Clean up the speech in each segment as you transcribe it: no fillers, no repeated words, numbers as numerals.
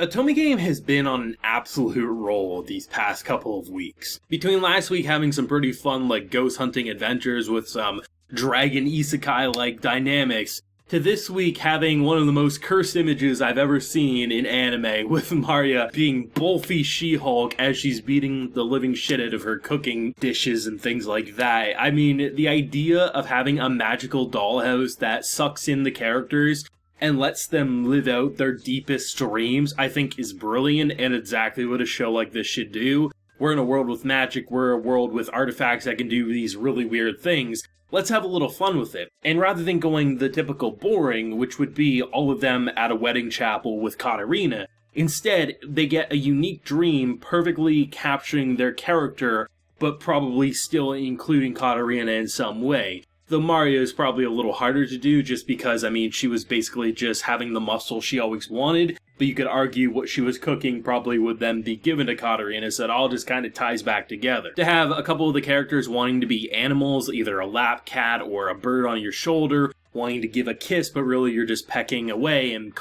Otome Game has been on an absolute roll these past couple of weeks. Between last week having some pretty fun ghost hunting adventures with some dragon isekai dynamics, to this week having one of the most cursed images I've ever seen in anime with Maria being Bulfy She-Hulk as she's beating the living shit out of her cooking dishes and things like that. I mean, the idea of having a magical dollhouse that sucks in the characters and lets them live out their deepest dreams, I think is brilliant and exactly what a show like this should do. We're in a world with magic, we're a world with artifacts that can do these really weird things. Let's have a little fun with it. And rather than going the typical boring, which would be all of them at a wedding chapel with Katarina, instead they get a unique dream perfectly capturing their character, but probably still including Katarina in some way. Though Mario is probably a little harder to do just because, she was basically just having the muscle she always wanted, but you could argue what she was cooking probably would then be given to Katarina, so it all just kind of ties back together. To have a couple of the characters wanting to be animals, either a lap cat or a bird on your shoulder, wanting to give a kiss, but really you're just pecking away and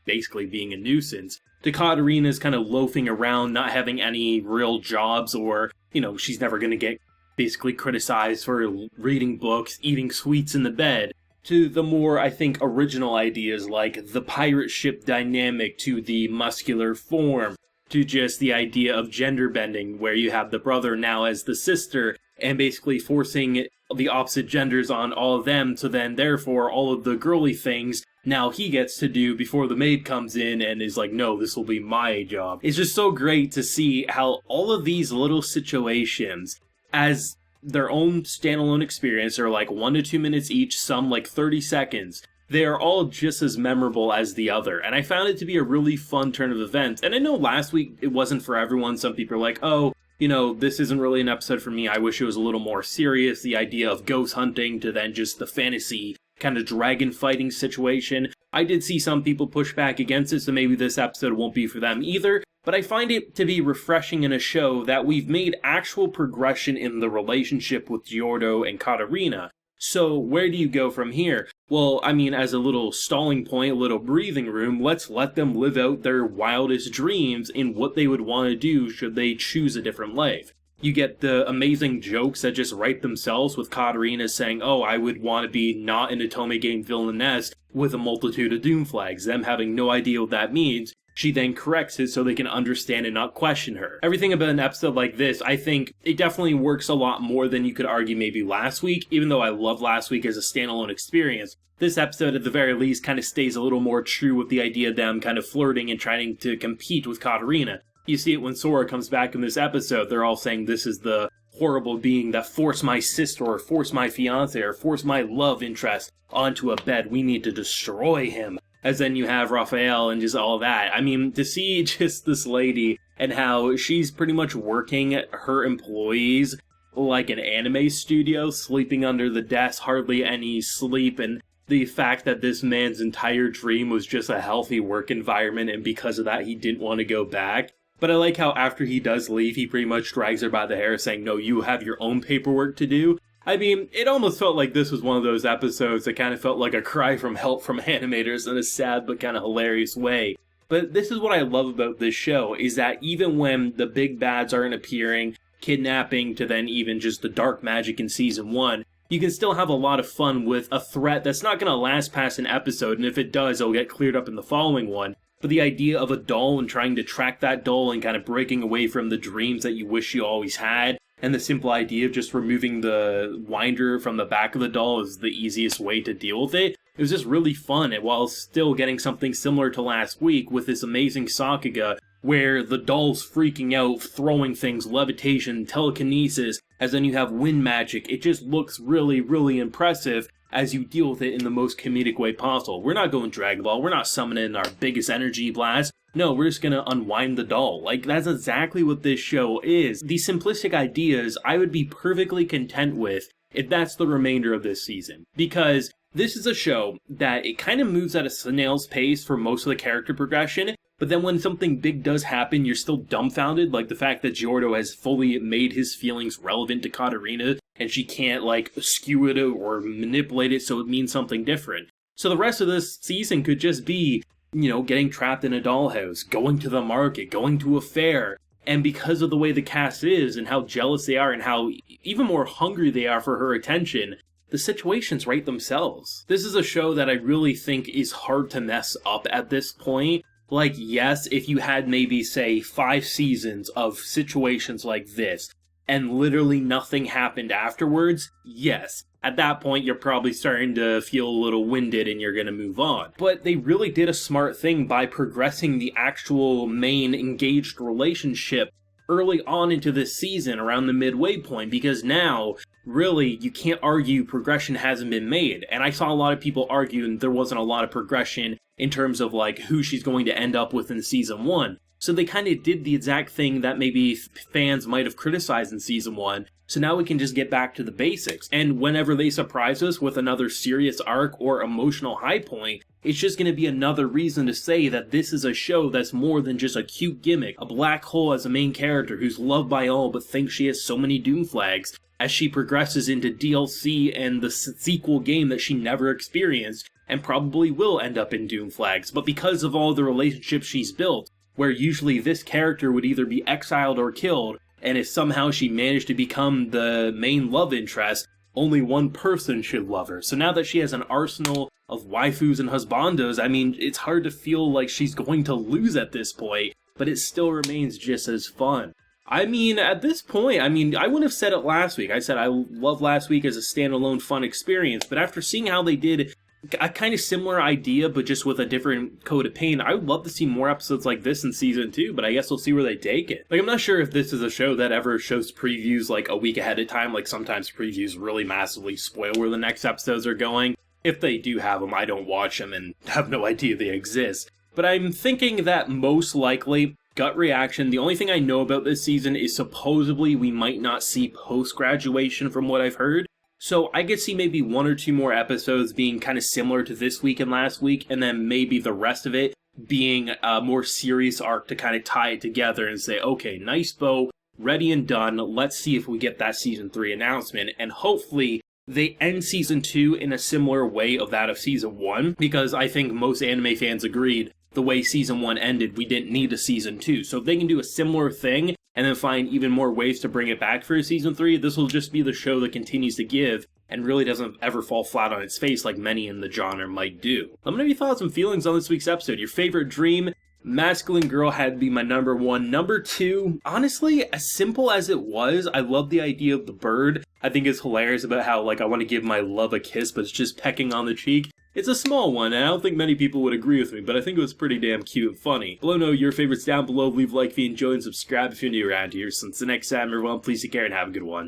basically being a nuisance. To Katarina's kind of loafing around, not having any real jobs, or, she's never going to get basically criticized for reading books, eating sweets in the bed, to the more, original ideas like the pirate ship dynamic, to the muscular form, to just the idea of gender bending, where you have the brother now as the sister, and basically forcing the opposite genders on all of them, so then therefore all of the girly things now he gets to do before the maid comes in and is like, no, this will be my job. It's just so great to see how all of these little situations, as their own standalone experience, are 1 to 2 minutes each, some 30 seconds. They are all just as memorable as the other, and I found it to be a really fun turn of events. And I know last week it wasn't for everyone. Some people are like, oh, this isn't really an episode for me. I wish it was a little more serious. The idea of ghost hunting to then just the fantasy kind of dragon fighting situation. I did see some people push back against it, so maybe this episode won't be for them either. But I find it to be refreshing in a show that we've made actual progression in the relationship with Giordo and Katarina. So where do you go from here? Well, as a little stalling point, a little breathing room, let's let them live out their wildest dreams in what they would want to do should they choose a different life. You get the amazing jokes that just write themselves, with Katarina saying, oh, I would want to be not in Otome Game Villainess with a multitude of doom flags, them having no idea what that means. She then corrects it so they can understand and not question her. Everything about an episode like this, I think it definitely works a lot more than you could argue maybe last week, even though I love last week as a standalone experience. This episode, at the very least, kind of stays a little more true with the idea of them kind of flirting and trying to compete with Katarina. You see it when Sora comes back in this episode. They're all saying this is the horrible being that forced my sister or forced my fiancé or forced my love interest onto a bed. We need to destroy him. As then you have Raphael and just all that. To see just this lady and how she's pretty much working her employees like an anime studio, sleeping under the desk, hardly any sleep, and the fact that this man's entire dream was just a healthy work environment, and because of that he didn't want to go back. But I like how after he does leave, he pretty much drags her by the hair saying, no, you have your own paperwork to do. It almost felt like this was one of those episodes that kind of felt like a cry from help from animators in a sad but kind of hilarious way. But this is what I love about this show, is that even when the big bads aren't appearing, kidnapping to then even just the dark magic in Season 1, you can still have a lot of fun with a threat that's not going to last past an episode, and if it does, it'll get cleared up in the following one. But the idea of a doll and trying to track that doll and kind of breaking away from the dreams that you wish you always had, and the simple idea of just removing the winder from the back of the doll is the easiest way to deal with it. It was just really fun, and while still getting something similar to last week with this amazing Sakuga, where the doll's freaking out, throwing things, levitation, telekinesis, as then you have wind magic. It just looks really, really impressive as you deal with it in the most comedic way possible. We're not going Dragon Ball, we're not summoning our biggest energy blast. No, we're just gonna unwind the doll. That's exactly what this show is. These simplistic ideas I would be perfectly content with if that's the remainder of this season. Because this is a show that it kind of moves at a snail's pace for most of the character progression, but then when something big does happen, you're still dumbfounded, like the fact that Giordo has fully made his feelings relevant to Katarina, and she can't, skew it or manipulate it so it means something different. So the rest of this season could just be getting trapped in a dollhouse, going to the market, going to a fair. And because of the way the cast is and how jealous they are and how even more hungry they are for her attention, the situations write themselves. This is a show that I really think is hard to mess up at this point. Like, yes, if you had maybe, say, 5 seasons of situations like this, and literally nothing happened afterwards, yes, at that point you're probably starting to feel a little winded and you're gonna move on. But they really did a smart thing by progressing the actual main engaged relationship early on into this season around the midway point, because now, really, you can't argue progression hasn't been made. And I saw a lot of people arguing there wasn't a lot of progression in terms of like who she's going to end up with in season 1. So they kind of did the exact thing that maybe fans might have criticized in season 1. So now we can just get back to the basics. And whenever they surprise us with another serious arc or emotional high point, it's just going to be another reason to say that this is a show that's more than just a cute gimmick, a black hole as a main character who's loved by all but thinks she has so many doom flags as she progresses into DLC and the sequel game that she never experienced and probably will end up in doom flags. But because of all the relationships she's built, where usually this character would either be exiled or killed, and if somehow she managed to become the main love interest, only one person should love her. So now that she has an arsenal of waifus and husbandos, I mean, it's hard to feel like she's going to lose at this point, but it still remains just as fun. I mean, at this point, I wouldn't have said it last week. I said I love last week as a standalone fun experience, but after seeing how they did a kind of similar idea, but just with a different coat of paint, I would love to see more episodes like this in season 2, but I guess we'll see where they take it. Like, I'm not sure if this is a show that ever shows previews like a week ahead of time. Like, sometimes previews really massively spoil where the next episodes are going. If they do have them, I don't watch them and have no idea they exist. But I'm thinking that most likely, gut reaction, the only thing I know about this season is supposedly we might not see post-graduation from what I've heard. So I could see maybe 1 or 2 more episodes being kind of similar to this week and last week, and then maybe the rest of it being a more serious arc to kind of tie it together and say, okay, nice bow, ready and done, let's see if we get that season 3 announcement, and hopefully they end season 2 in a similar way of that of season 1, because I think most anime fans agreed the way season 1 ended, we didn't need a season 2. So if they can do a similar thing and then find even more ways to bring it back for season 3, this will just be the show that continues to give and really doesn't ever fall flat on its face like many in the genre might do. Let me know your thoughts and feelings on this week's episode. Your favorite dream? Masculine girl had to be my number 1. Number 2, honestly, as simple as it was, I love the idea of the bird. I think it's hilarious about how, like, I want to give my love a kiss, but it's just pecking on the cheek. It's a small one, and I don't think many people would agree with me, but I think it was pretty damn cute and funny. Let me know your favorites down below. Leave a like if you enjoyed and subscribe if you're new around here. Since the next time, everyone, please take care and have a good one.